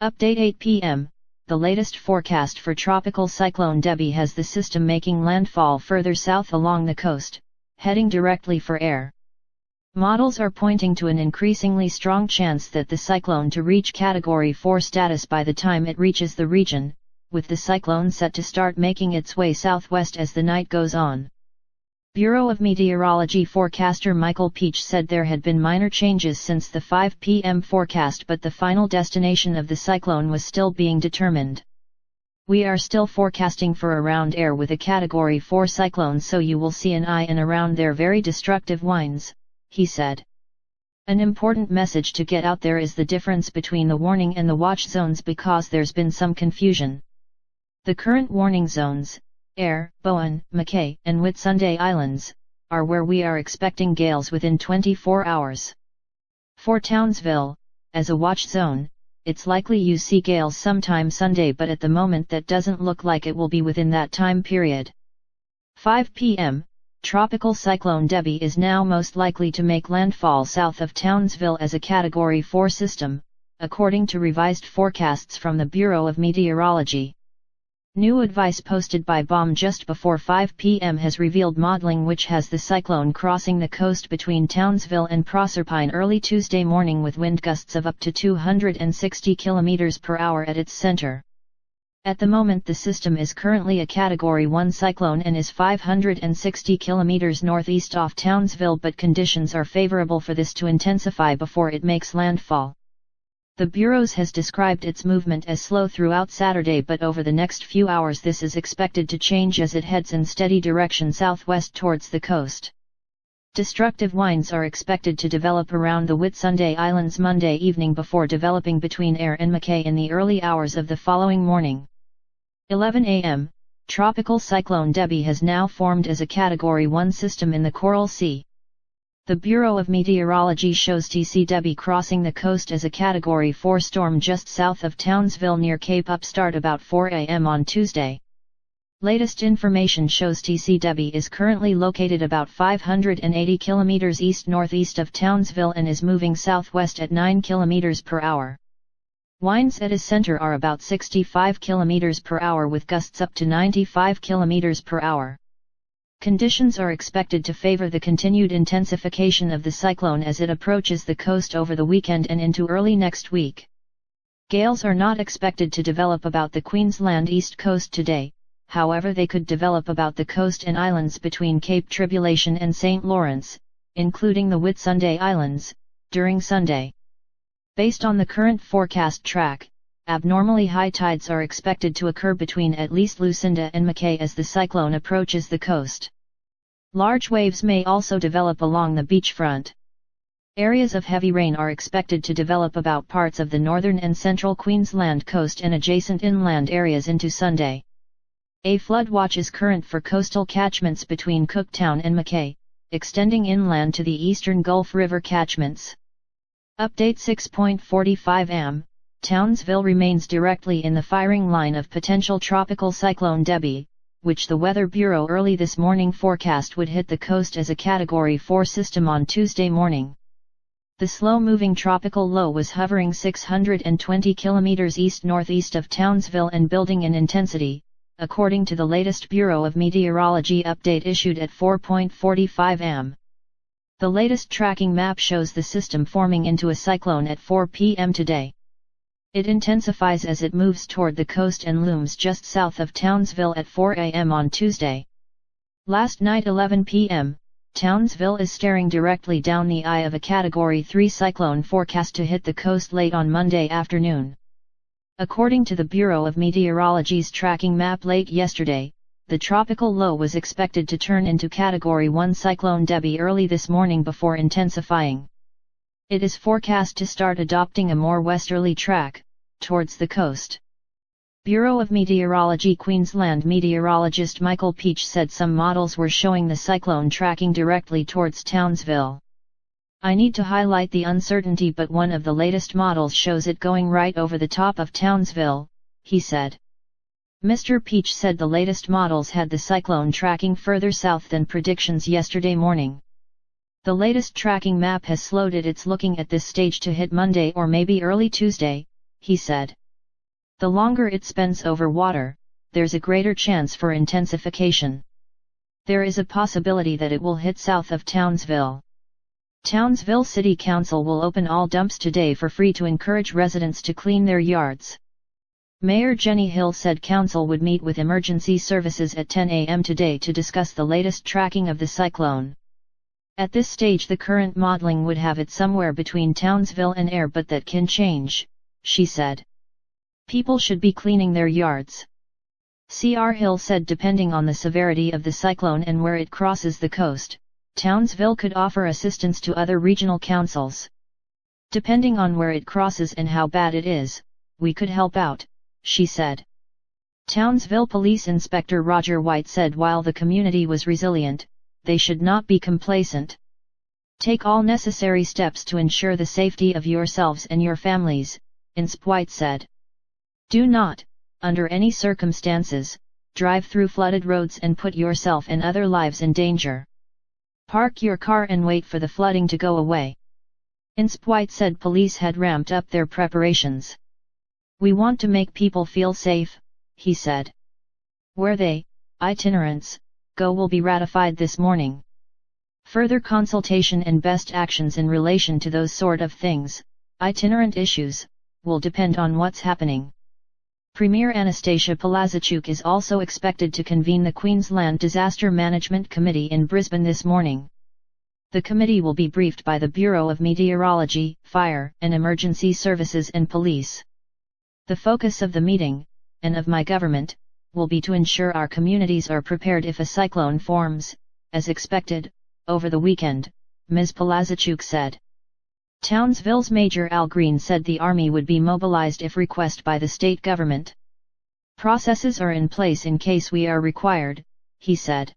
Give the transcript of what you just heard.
Update 8 p.m. The latest forecast for Tropical Cyclone Debbie has the system making landfall further south along the coast, heading directly for air. Models are pointing to an increasingly strong chance that the cyclone to reach Category 4 status by the time it reaches the region, with the cyclone set to start making its way southwest as the night goes on. Bureau of Meteorology forecaster Michael Peach said there had been minor changes since the 5 p.m. forecast, but the final destination of the cyclone was still being determined. "We are still forecasting for around air with a Category 4 cyclone, so you will see an eye and around there very destructive winds," he said. "An important message to get out there is the difference between the warning and the watch zones, because there's been some confusion. The current warning zones, Air, Bowen, Mackay, and Whitsunday Islands, are where we are expecting gales within 24 hours. For Townsville, as a watch zone, it's likely you see gales sometime Sunday, but at the moment that doesn't look like it will be within that time period." 5 p.m. Tropical Cyclone Debbie is now most likely to make landfall south of Townsville as a Category 4 system, according to revised forecasts from the Bureau of Meteorology. New advice posted by BOM just before 5 p.m. has revealed modeling which has the cyclone crossing the coast between Townsville and Proserpine early Tuesday morning with wind gusts of up to 260 km per hour at its center. At the moment the system is currently a Category 1 cyclone and is 560 km northeast off Townsville, but conditions are favorable for this to intensify before it makes landfall. The Bureau has described its movement as slow throughout Saturday, but over the next few hours this is expected to change as it heads in steady direction southwest towards the coast. Destructive winds are expected to develop around the Whitsunday Islands Monday evening before developing between Ayr and Mackay in the early hours of the following morning. 11 a.m. Tropical Cyclone Debbie has now formed as a Category 1 system in the Coral Sea. The Bureau of Meteorology shows TC Debbie crossing the coast as a Category 4 storm just south of Townsville near Cape Upstart about 4 a.m. on Tuesday. Latest information shows TC Debbie is currently located about 580 km east-northeast of Townsville and is moving southwest at 9 km per hour. Winds at its center are about 65 km per hour with gusts up to 95 km per hour. Conditions are expected to favor the continued intensification of the cyclone as it approaches the coast over the weekend and into early next week. Gales are not expected to develop about the Queensland east coast today, however they could develop about the coast and islands between Cape Tribulation and St. Lawrence, including the Whitsunday Islands, during Sunday. Based on the current forecast track, abnormally high tides are expected to occur between at least Lucinda and Mackay as the cyclone approaches the coast. Large waves may also develop along the beachfront. Areas of heavy rain are expected to develop about parts of the northern and central Queensland coast and adjacent inland areas into Sunday. A flood watch is current for coastal catchments between Cooktown and Mackay, extending inland to the eastern Gulf River catchments. Update 6.45 am. Townsville remains directly in the firing line of potential Tropical Cyclone Debbie, which the Weather Bureau early this morning forecast would hit the coast as a Category 4 system on Tuesday morning. The slow-moving tropical low was hovering 620 km east-northeast of Townsville and building in intensity, according to the latest Bureau of Meteorology update issued at 4.45 am. The latest tracking map shows the system forming into a cyclone at 4 p.m. today. It intensifies as it moves toward the coast and looms just south of Townsville at 4 a.m. on Tuesday. Last night 11 p.m., Townsville is staring directly down the eye of a Category 3 cyclone forecast to hit the coast late on Monday afternoon. According to the Bureau of Meteorology's tracking map late yesterday, the tropical low was expected to turn into Category 1 Cyclone Debbie early this morning before intensifying. It is forecast to start adopting a more westerly track, towards the coast. Bureau of Meteorology Queensland meteorologist Michael Peach said some models were showing the cyclone tracking directly towards Townsville. "I need to highlight the uncertainty, but one of the latest models shows it going right over the top of Townsville," he said. Mr. Peach said the latest models had the cyclone tracking further south than predictions yesterday morning. "The latest tracking map has slowed it. It's looking at this stage to hit Monday or maybe early Tuesday," he said. The longer it spends over water, there's a greater chance for intensification. There is a possibility that it will hit south of Townsville. Townsville City Council will open all dumps today for free to encourage residents to clean their yards. Mayor Jenny Hill said council would meet with emergency services at 10 a.m. today to discuss the latest tracking of the cyclone. At this stage the current modeling would have it somewhere between Townsville and Air, but that can change, she said. People should be cleaning their yards. Cr. Hill said depending on the severity of the cyclone and where it crosses the coast, Townsville could offer assistance to other regional councils. Depending on where it crosses and how bad it is, we could help out, she said. Townsville Police Inspector Roger White said while the community was resilient, they should not be complacent. Take all necessary steps to ensure the safety of yourselves and your families, Insp. White said. Do not, under any circumstances, drive through flooded roads and put yourself and other lives in danger. Park your car and wait for the flooding to go away. Insp. White said police had ramped up their preparations. We want to make people feel safe, he said. Where they, itinerants, go will be ratified this morning. Further consultation and best actions in relation to those sort of things, itinerant issues, will depend on what's happening. Premier Anastasia Palaszczuk is also expected to convene the Queensland Disaster Management Committee in Brisbane this morning. The committee will be briefed by the Bureau of Meteorology, Fire and Emergency Services and Police. The focus of the meeting, and of my government, will be to ensure our communities are prepared if a cyclone forms, as expected, over the weekend, Ms. Palaszczuk said. Townsville's Major Al Green said the Army would be mobilized if requested by the state government. Processes are in place in case we are required, he said.